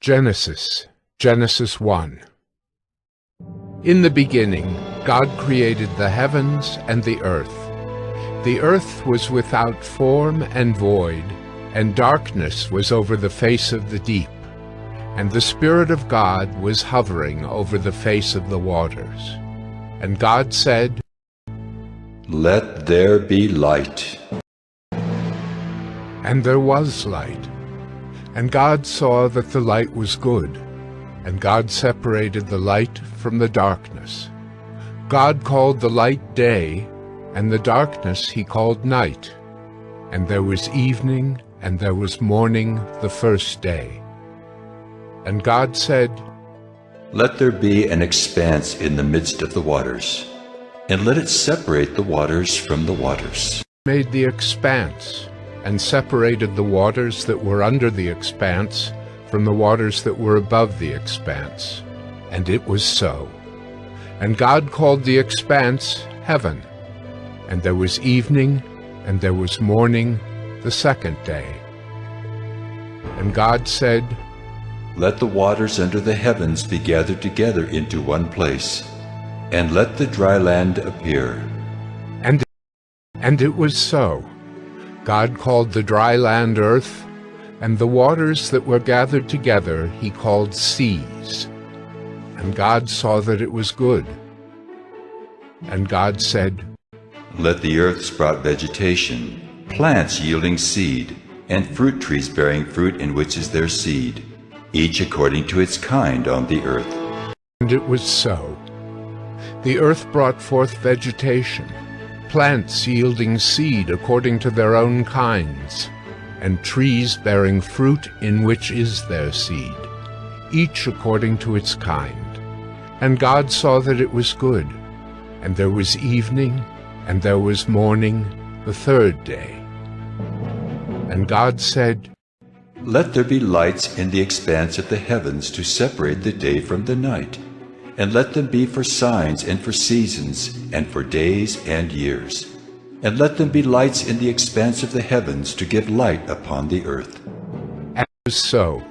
Genesis 1. In the beginning, God created the heavens and the earth. The earth was without form and void, and darkness was over the face of the deep, and the Spirit of God was hovering over the face of the waters. And God said, "Let there be light." And there was light. And God saw that the light was good, and God separated the light from the darkness. God called the light day, and the darkness he called night. And there was evening, and there was morning the first day. And God said, "Let there be an expanse in the midst of the waters, and let it separate the waters from the waters." Made the expanse, and separated the waters that were under the expanse from the waters that were above the expanse. And it was so. And God called the expanse heaven. And there was evening, and there was morning the second day. And God said, "Let the waters under the heavens be gathered together into one place, and let the dry land appear." And it was so. God called the dry land earth, and the waters that were gathered together he called seas. And God saw that it was good. And God said, "Let the earth sprout vegetation, plants yielding seed, and fruit trees bearing fruit in which is their seed, each according to its kind on the earth." And it was so. The earth brought forth vegetation, plants yielding seed according to their own kinds, and trees bearing fruit in which is their seed, each according to its kind. And God saw that it was good. And there was evening, and there was morning the third day. And God said, "Let there be lights in the expanse of the heavens to separate the day from the night, and let them be for signs and for seasons and for days and years. And let them be lights in the expanse of the heavens to give light upon the earth." And it was so.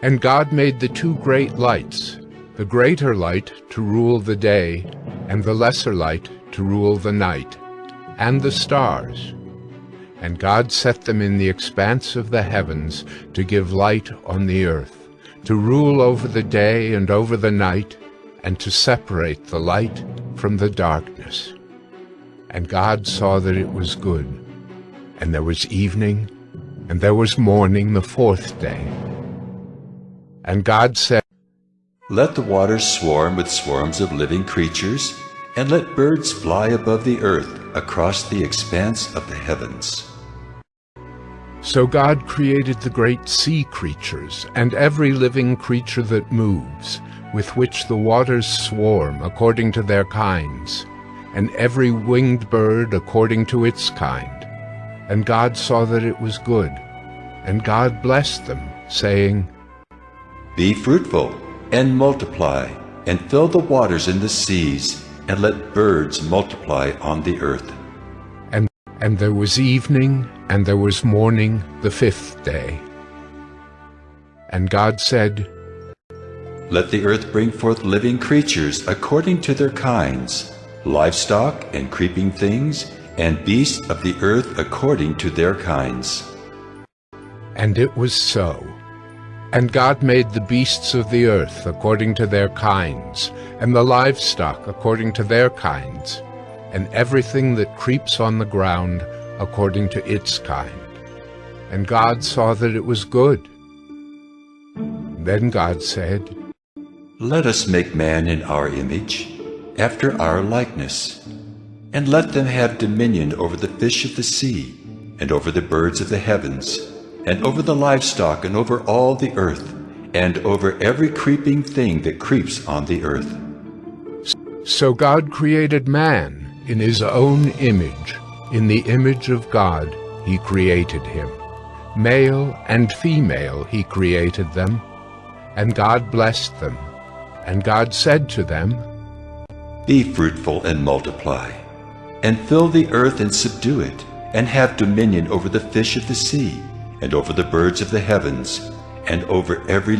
And God made the two great lights, the greater light to rule the day, and the lesser light to rule the night, and the stars. And God set them in the expanse of the heavens to give light on the earth, to rule over the day and over the night, and to separate the light from the darkness. And God saw that it was good. And there was evening, and there was morning the fourth day. And God said, "Let the waters swarm with swarms of living creatures, and let birds fly above the earth across the expanse of the heavens." So God created the great sea creatures, and every living creature that moves, with which the waters swarm according to their kinds, and every winged bird according to its kind. And God saw that it was good. And God blessed them, saying, "Be fruitful, and multiply, and fill the waters in the seas, and let birds multiply on the earth." And there was evening, and there was morning the fifth day. And God said, "Let the earth bring forth living creatures according to their kinds, livestock and creeping things, and beasts of the earth according to their kinds." And it was so. And God made the beasts of the earth according to their kinds, and the livestock according to their kinds, and everything that creeps on the ground according to its kind. And God saw that it was good. Then God said, "Let us make man in our image, after our likeness, and let them have dominion over the fish of the sea, and over the birds of the heavens, and over the livestock, and over all the earth, and over every creeping thing that creeps on the earth." So God created man in his own image. In the image of God he created him. Male and female he created them. And God blessed them. And God said to them, "Be fruitful and multiply, and fill the earth and subdue it, and have dominion over the fish of the sea, and over the birds of the heavens, and over every